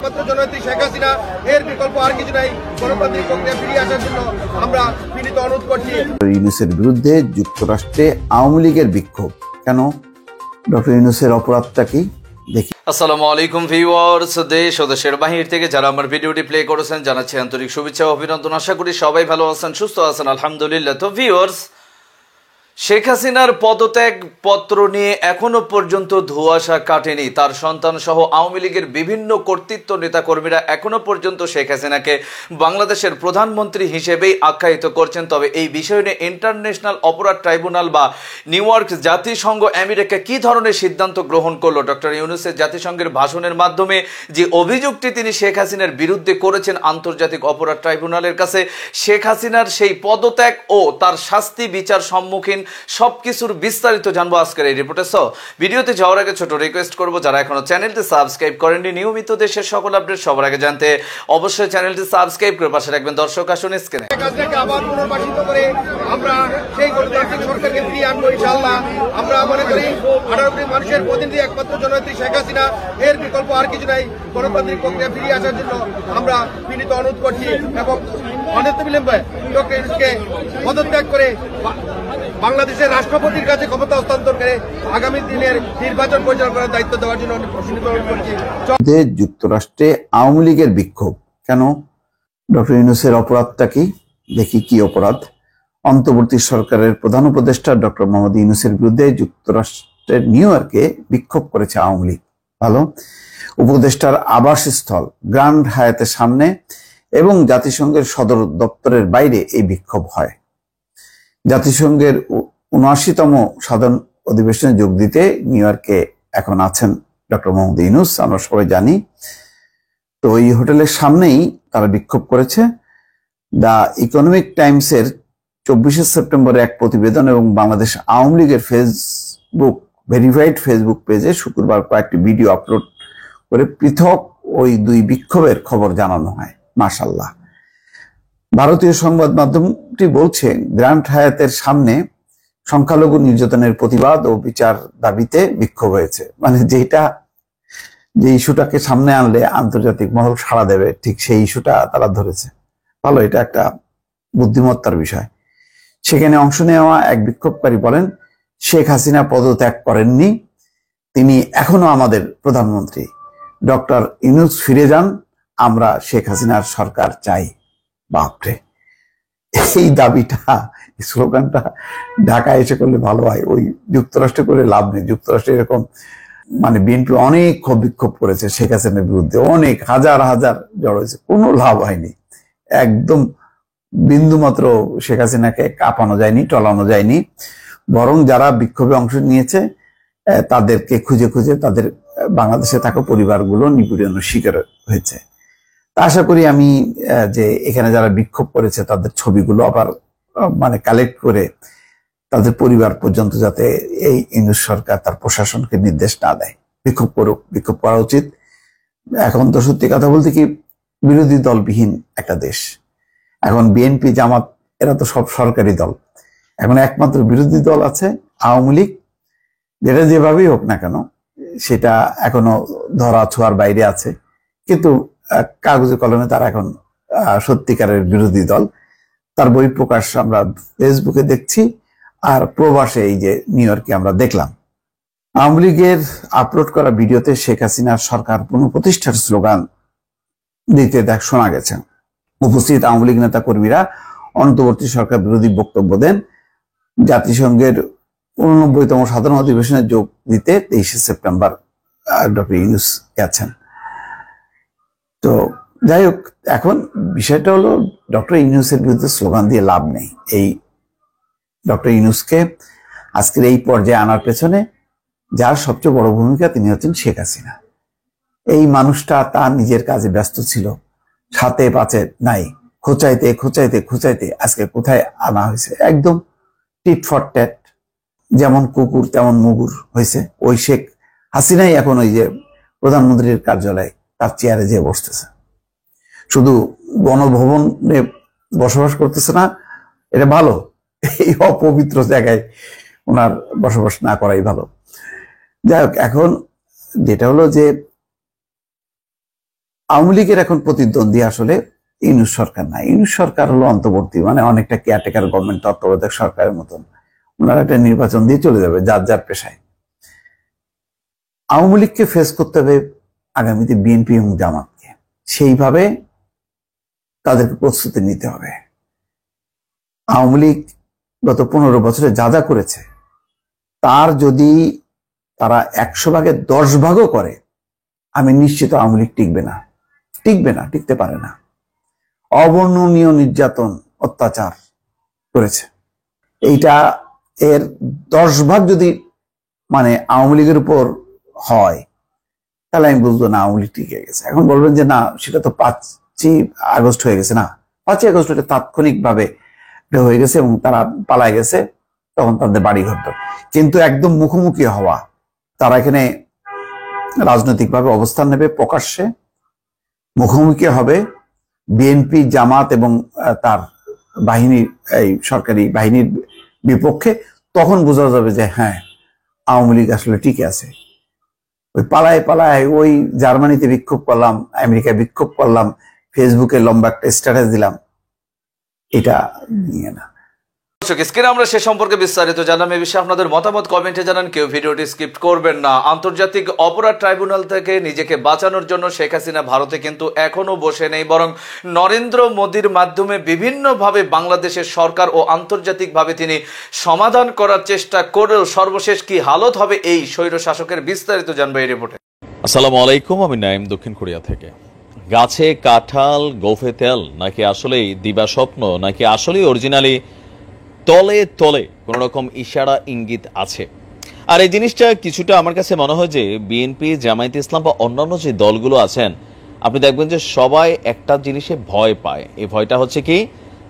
একমাত্র জননেত্রী শেখ হাসিনা, এর বিকল্প আর কিছু নাই। গণতান্ত্রিক প্রক্রিয়া ফিরিয়ে আসার জন্য আমরা বিনীত অনুরোধ করছি। ইউনূসের বিরুদ্ধে যুক্তরাষ্ট্রে আওয়ামী লীগের বিক্ষোভ কেন? ডক্টর ইউনূসের অপরাধটা কি দেখি। আসসালামু আলাইকুম ভিউয়ার্স, দেশ ও দেশের বাহির থেকে যারা আমার ভিডিওটি প্লে করেছেন জানাচ্ছি আন্তরিক শুভেচ্ছা ও অভিনন্দন। আশা করি সবাই ভালো আছেন, সুস্থ আছেন, আলহামদুলিল্লাহ। তো ভিউয়ার্স, শেখ হাসিনার পদত্যাগ পত্র নিয়ে এখনো পর্যন্ত ধোঁয়াশা কাটেনি। তার সন্তান সহ আওয়ামী লীগের বিভিন্ন কর্তৃত্ব নেতাকর্মীরা এখনো পর্যন্ত শেখ হাসিনাকে বাংলাদেশের প্রধানমন্ত্রী হিসেবেই আখ্যায়িত করছেন। তবে এই বিষয় নিয়ে ইন্টারন্যাশনাল অপরাধ ট্রাইব্যুনাল বা নিউ ইয়র্ক জাতিসংঘ আমেরিকা কি ধরনের সিদ্ধান্ত গ্রহণ করলো? ডক্টর ইউনূসের জাতিসংঘের ভাষণের মাধ্যমে যে অভিযোগটি তিনি শেখ হাসিনার বিরুদ্ধে করেছেন আন্তর্জাতিক অপরাধ ট্রাইব্যুনালের কাছে, শেখ হাসিনার সেই পদত্যাগ ও তার শাস্তি বিচার সম্মুখীন সবকিছুর বিস্তারিত জানবো আজকের এই রিপোর্টে। সো ভিডিওতে যাওয়ার আগে ছোট রিকোয়েস্ট করবো, যারা এখনো চ্যানেলটি সাবস্ক্রাইব করেননি, নিয়মিত দেশের সকল আপডেট সবার আগে জানতে অবশ্যই চ্যানেলটি সাবস্ক্রাইব করে পাশে রাখবেন। দর্শক আসুন স্ক্রিনে। আবার পুনর্বাসিত করে আমরা সেই গণতান্ত্রিক সরকারকে ফিরিয়ে আনবো ইনশাআল্লাহ। আমরা মনে করি 18 কোটি মানুষের প্রতিনিধি একমাত্র জননেত্রী শেখ হাসিনা, এর বিকল্প আর কিছু নাই। গণতান্ত্রিক প্রক্রিয়া ফিরিয়ে আসার জন্য আমরা বিনীত অনুরোধ করছি এবং অনতিবিলম্বে ডক্টর ইউনূসকে পদত্যাগ করে বাংলাদেশের রাষ্ট্রপতির কাছে ক্ষমতা হস্তান্তর করে আগামী দিনের নির্বাচন পরিচালনা করার দায়িত্ব দেওয়ার জন্য অনুরোধ করছি। যুক্তরাষ্ট্রে আওয়ামী লীগের বিক্ষোভ কেন? ডক্টর ইউনূসের অপরাধটা কি দেখি। কি অপরাধ? অন্তর্বর্তী সরকারের প্রধান উপদেষ্টা ডক্টর মোহাম্মদ ইউনূসের বিরুদ্ধে যুক্তরাষ্ট্রের নিউ ইয়র্কে বিক্ষোভ করেছে আওয়ামী লীগ। ভালো। উপদেষ্টার আবাসস্থল গ্র্যান্ড হায়াতের সামনে এবং জাতিসংঘের সদর দপ্তরের বাইরে এই বিক্ষোভ হয়। জাতিসংঘের ৭৯তম সাধারণ অধিবেশনে যোগ দিতে নিউ ইয়র্কে এখন আছেন ডক্টর মোহাম্মদ ইউনূস, আমরা সবাই জানি। তো এই হোটেলের সামনেই তারা বিক্ষোভ করেছে। দ্য ইকোনমিক টাইমসের 24শে সেপ্টেম্বরে এক প্রতিবেদন এবং বাংলাদেশ আওয়ামী লীগের ফেসবুক ভেরিফাইড ফেসবুক পেজে শুক্রবার কয়েকটি ভিডিও আপলোড করে পৃথক ওই দুই বিক্ষোভের খবর জানানো হয়। মাশাআল্লাহ। ভারতীয় সংবাদ মাধ্যমটি বলছে, গ্র্যান্ড হায়াতের সামনে সংখ্যালঘু নির্যাতনের প্রতিবাদ ও বিচার দাবিতে বিক্ষোভ হয়েছে। মানে যে ইস্যুটাকে সামনে আনলে আন্তর্জাতিক মহল সাড়া দেবে, ঠিক সেই ইস্যুটা তারা ধরেছে। ভালো, এটা একটা বুদ্ধিমত্তার বিষয়। সেখানে অংশ নেওয়া এক বিক্ষোভকারী বলেন, শেখ হাসিনা পদত্যাগ করেননি, তিনি এখনো আমাদের প্রধানমন্ত্রী। ডক্টর ইউনূস ফিরে যান, আমরা শেখ হাসিনার সরকার চাই। বাপরে, এই দাবিটা, স্লোগানটা ঢাকায় এসে করলে ভালো হয়, ওই যুক্তরাষ্ট্রে করে লাভ নেই। যুক্তরাষ্ট্রে এরকম মানে বিএনপি অনেক বিক্ষোভ করেছে শেখ হাসিনার বিরুদ্ধে, অনেক হাজার হাজার জড় হয়েছে, কোনো লাভ হয়নি। একদম বিন্দুমাত্র শেখ হাসিনাকে কাঁপানো যায়নি, টলানো যায়নি। বরং যারা বিক্ষোভে অংশ নিয়েছে তাদেরকে খুঁজে খুঁজে তাদের বাংলাদেশে থাকা পরিবারগুলো নিপীড়নের শিকার হয়েছে। আশা করি আমি যে এখানে যারা বিক্ষোভ করেছে তাদের ছবিগুলো আবার মানে কালেক্ট করে তাদের পরিবার পর্যন্ত যাতে এই ইউনূস সরকার তার প্রশাসনকে নির্দেশ না দেয়, বিক্ষোভ করুক। বিক্ষোভ করা উচিত। এখন তো সত্যি কথা বলতে কি, বিরোধী দলবিহীন একটা দেশ। এখন বিএনপি, জামাত এরা তো সব সরকারি দল। এখন একমাত্র বিরোধী দল আছে আওয়ামী লীগ। যেটা যেভাবেই হোক না কেন, সেটা এখনো ধরা ছোঁয়ার বাইরে আছে, কিন্তু কাগজে কলমে তারা এখন সত্যিকারের বিরোধী দল। তার বই প্রকাশ আমরা ফেসবুকে দেখছি, আর প্রবাসে এই যে নিউ ইয়র্কে আমরা দেখলাম। আওয়ামী লীগের আপলোড করা ভিডিওতে শেখ হাসিনার সরকার পুনঃপ্রতিষ্ঠার স্লোগান দিতে শোনা গেছে। উপস্থিত আওয়ামী লীগ নেতা কর্মীরা অন্তর্বর্তী সরকার বিরোধী বক্তব্য দেন। জাতিসংঘের 89তম সাধারণ অধিবেশনে যোগ দিতে 23শে সেপ্টেম্বর ডক্টর ইউনূস গেছেন। তো যাই হোক, এখন বিষয়টা হলো ডক্টর ইউনূসের বিরুদ্ধে স্লোগান দিয়ে লাভ নেই। এই ডক্টর ইউনূসকে আজকের এই পর্যায়ে আনার পেছনে যার সবচেয়ে বড় ভূমিকা, তিনি হচ্ছেন শেখ হাসিনা। এই মানুষটা তার নিজের কাজে ব্যস্ত ছিল, সাথে পাচে নাই, খোঁচাইতে খোঁচাইতে খোঁচাইতে আজকে কোথায় আনা হয়েছে? একদম টিট ফর ট্যাট, যেমন কুকুর তেমন মুগুর হয়েছে। ওই শেখ হাসিনাই এখন ওই যে প্রধানমন্ত্রীর কার্যালয়ে তার চেয়ারে যেয়ে বসতেছে। শুধু গণভবনে বসবাস করতেছে না, এটা ভালো। এই অপবিত্র জায়গায় ওনার বসবাস না করাই ভালো। যাই হোক, এখন যেটা হলো যে আওয়ামী লীগের এখন প্রতিদ্বন্দ্বী আসলে ইউনূস সরকার না, ইউনূস সরকার হলো অন্তর্বর্তী, মানে অনেকটা কেয়ারটেকার গভর্নমেন্ট, তত্ত্বাবধায়ক সরকারের মতন। ওনারা একটা নির্বাচন দিয়ে চলে যাবে যার যার পেশায়। আওয়ামী লীগকে ফেস করতে হবে আগামীতে বিএনপি এবং জামাতকে, সেইভাবে তাদেরকে প্রস্তুতি নিতে হবে। আওয়ামী লীগ গত 15 বছরে যা যা করেছে তার যদি তারা 100 ভাগে 10 ভাগও করে, আমি নিশ্চিত আওয়ামী লীগ টিকতে পারে না। অবর্ণনীয় নির্যাতন, অত্যাচার করেছে। এইটা এর 10 ভাগ যদি মানে আওয়ামী লীগের উপর হয়, তাহলে আমি বুঝবো না আওয়ামী লীগ টিকে গেছে। এখন বলবেন যে না, সেটা তো 5ই আগস্ট হয়ে গেছে। না, 5ই আগস্ট এটা তাৎক্ষণিক ভাবে হয়ে গেছে এবং তারা পালায় গেছে, তখন তাদের বাড়ি ঘর। কিন্তু একদম মুখোমুখি হওয়া, তারা এখানে রাজনৈতিকভাবে অবস্থান নেবে, প্রকাশ্যে মুখোমুখি হবে বিএনপি, জামাত এবং তার বাহিনী, এই সরকারি বাহিনীর বিপক্ষে, তখন বোঝা যাবে যে হ্যাঁ, আওয়ামী লীগ আসলে টিকে আছে। ওই পালায় ওই জার্মানিতে বিক্ষোভ করলাম, আমেরিকায় বিক্ষোভ করলাম, ফেসবুকে লম্বা একটা স্ট্যাটাস দিলাম, এটা নিয়ে না। স্ক্রিনে আমরা সে সম্পর্কে বিস্তারিত জানলাম। এই বিষয়ে আপনাদের মতামত কমেন্টে জানান, কেউ ভিডিওটি স্কিপ করবেন না। আন্তর্জাতিক অপরাধ ট্রাইব্যুনাল থেকে নিজেকে বাঁচানোর জন্য শেখ হাসিনা ভারতে কিন্তু এখনো বসে নেই, বরং নরেন্দ্র মোদীর মাধ্যমে বিভিন্নভাবে বাংলাদেশের সরকার ও আন্তর্জাতিকভাবে তিনি সমাধান করার চেষ্টা করেও সর্বশেষ কি হালত হবে এই স্বৈর শাসকের, বিস্তারিত জানবো এই রিপোর্টে। আসসালামু আলাইকুম, আমি নাইম, দক্ষিণ কোরিয়া থেকে। গাছে কাঁঠাল, গোফে তেল, নাকি আসলেই দিবা স্বপ্ন, নাকি আসলেই অরিজিনালি তলে তলে কোন রকম ইশারা ইঙ্গিত আছে? আর এই জিনিসটা কিছুটা আমার কাছে মনে হয় যে বিএনপি, জামায়াতে ইসলাম বা অন্যান্য যে দলগুলো আছেন, আপনি দেখবেন যে সবাই একটা জিনিসে ভয় পায়। এই ভয়টা হচ্ছে কি,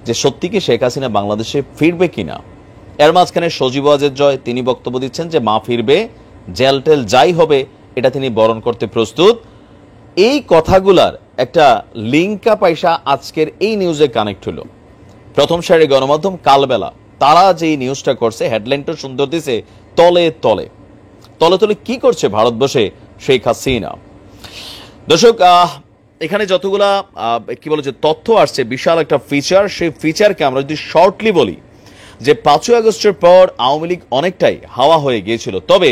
যে সত্যি কি শেখ হাসিনা বাংলাদেশে ফিরবে কিনা। এর মাঝখানে সজীব ওয়াজেদ জয় তিনি বক্তব্য দিচ্ছেন যে মা ফিরবে, জেল টেল যাই হবে এটা তিনি বরণ করতে প্রস্তুত। এই কথাগুলার একটা লিঙ্কা পয়সা আজকের এই নিউজে কানেক্ট হলো। প্রথম সারি গণমাধ্যম কালবেলা তারা যে নিউজটা করছে, হেডলাইনটা সুন্দর দিছে, তলে তলে তলে তলে কি করছে ভারতবর্ষে শেখ হাসিনা। দর্শক, এখানে যতগুলা কি বলে যে তথ্য আসছে, বিশাল একটা ফিচার। সেই ফিচারকে আমরা যদি শর্টলি বলি যে 5ই আগস্টের পর আওয়ামী লীগ অনেকটাই হাওয়া হয়ে গিয়েছিল, তবে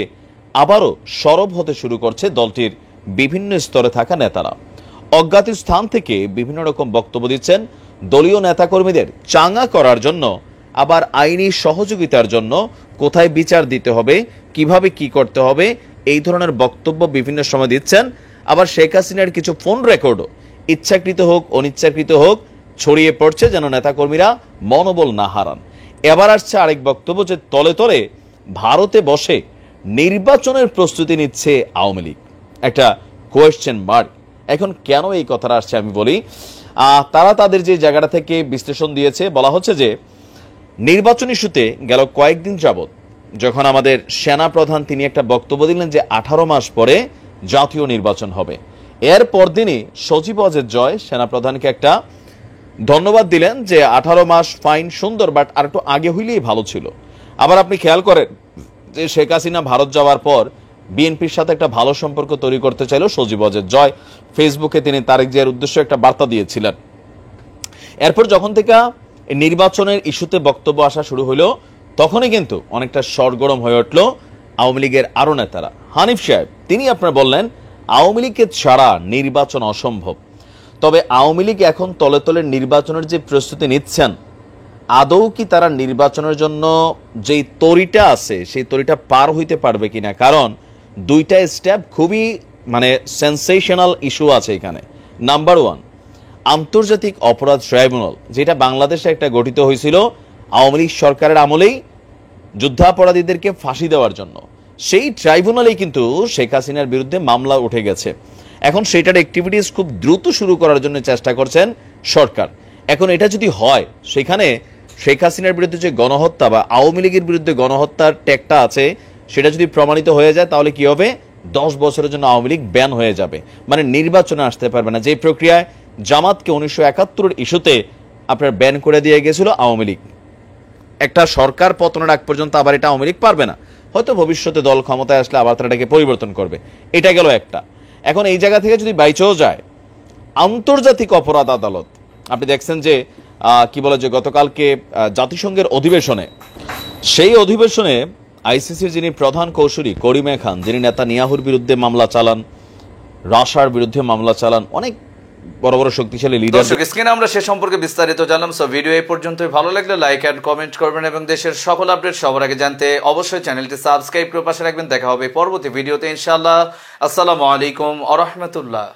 আবারও সরব হতে শুরু করছে দলটির বিভিন্ন স্তরে থাকা নেতারা। অজ্ঞাত স্থান থেকে বিভিন্ন রকম বক্তব্য দিচ্ছেন, দলীয় নেতাকর্মীদের চাঙ্গা করার জন্য, আবার আইনি সহযোগিতার জন্য, কোথায় বিচার দিতে হবে, কিভাবে কি করতে হবে, এই ধরনের বক্তব্য বিভিন্ন সময় দিচ্ছেন। আবার শেখ হাসিনার কিছু ফোন রেকর্ডও ইচ্ছাকৃত হোক অনিচ্ছাকৃত হোক ছড়িয়ে পড়ছে, যেন নেতাকর্মীরা মনোবল না হারান। এবার আসছে আরেক বক্তব্য যে তলে তলে ভারতে বসে নির্বাচনের প্রস্তুতি নিচ্ছে আওয়ামী লীগ। একটা কোয়েশ্চেন মার্ক। এখন কেন এই কথাটা আসছে আমি বলি। তারা তাদের যে জায়গাটা থেকে বিশ্লেষণ দিয়েছে, বলা হচ্ছে যে নির্বাচন ইস্যুতে গেল কয়েকদিন যাবত যখন আমাদের সেনা প্রধান তিনি একটা বক্তব্য দিলেন যে 18 মাস পরে জাতীয় নির্বাচন হবে, এর পরদিনই সজীব ওয়াজেদ জয় সেনাপ্রধানকে একটা ধন্যবাদ দিলেন যে 18 মাস ফাইন, সুন্দর, বাট আর একটু আগে হইলেই ভালো ছিল। আবার আপনি খেয়াল করেন যে শেখ হাসিনা ভারত যাওয়ার পর বিএনপির সাথে একটা ভালো সম্পর্ক তৈরি করতে চাইল সজীব ওয়াজেদ জয়। ফেসবুকে তিনি তারেক জিয়ার উদ্দেশ্যে একটা বার্তা দিয়েছিলেন। এরপর যখন থেকে নির্বাচনের ইস্যুতে বক্তব্য আসা শুরু হলো, তখনই কিন্তু অনেকটা সরগরম হয়ে উঠল আওয়ামী লীগের আরো নেতারা। হানিফ সাহেব তিনি আপনার বললেন আওয়ামী লীগকে ছাড়া নির্বাচন অসম্ভব। তবে আওয়ামী লীগ এখন তলে তলে নির্বাচনের যে প্রস্তুতি নিচ্ছেন, আদৌ কি তারা নির্বাচনের জন্য যেই তরিটা আছে সেই তরিটা পার হইতে পারবে কিনা? কারণ দুইটা স্টেপ খুবই সেন্সেশনাল ইস্যু আছে এখানে। নাম্বার 1, আন্তর্জাতিক অপরাধ ট্রাইব্যুনাল, যেটা বাংলাদেশে একটা গঠিত হয়েছিল আওয়ামী লীগ সরকারের আমলেই যুদ্ধাপরাধীদেরকে ফাঁসি দেওয়ার জন্য। সেই ট্রাইব্যুনালেই কিন্তু শেখ হাসিনার বিরুদ্ধে মামলা উঠে গেছে। এখন সেটার অ্যাক্টিভিটিস খুব দ্রুত শুরু করার জন্য চেষ্টা করছেন সরকার। এখন এটা যদি হয়, সেখানে শেখ হাসিনার বিরুদ্ধে যে গণহত্যা বা আওয়ামী লীগের বিরুদ্ধে গণহত্যার ট্যাগটা আছে, সেটা যদি প্রমাণিত হয়ে যায়, তাহলে কি হবে? 10 বছরের জন্য আওয়ামী লীগ ব্যান হয়ে যাবে, নির্বাচনে আসতে পারবে না। যে প্রক্রিয়ায় জামাতকে 1971 ইস্যুতে আপনার ব্যান করে দিয়ে গেছিল আওয়ামী লীগ, একটা সরকার পতনের আগ পর্যন্ত আবার এটা আওয়ামী লীগ পারবে না। হয়তো ভবিষ্যতে দল ক্ষমতায় আসলে আবার তারা এটাকে পরিবর্তন করবে। এটা গেল একটা। এখন এই জায়গা থেকে যদি বাইচেও যায়, আন্তর্জাতিক অপরাধ আদালত। আপনি দেখছেন যে কি বলে যে গতকালকে জাতিসংঘের অধিবেশনে, সেই অধিবেশনে আইসিসির যিনি প্রধান কৌঁসুলি করিমা খান, যিনি নেতানিয়াহুর বিরুদ্ধে মামলা চালান, রাশার বিরুদ্ধে মামলা চালান, অনেক বড় বড় শক্তিশালী লিডার। দর্শক, স্ক্রিনে আমরা সে সম্পর্কে বিস্তারিত জানলাম। সো ভিডিও এই পর্যন্তই। ভালো লাগলে লাইক এন্ড কমেন্ট করবেন এবং দেশের সকল আপডেট সবার আগে জানতে অবশ্যই চ্যানেলটি সাবস্ক্রাইব করে পাশে রাখবেন। দেখা হবে পরবর্তী ভিডিওতে ইনশাআল্লাহ। আসসালামু আলাইকুম ওয়া রাহমাতুল্লাহ।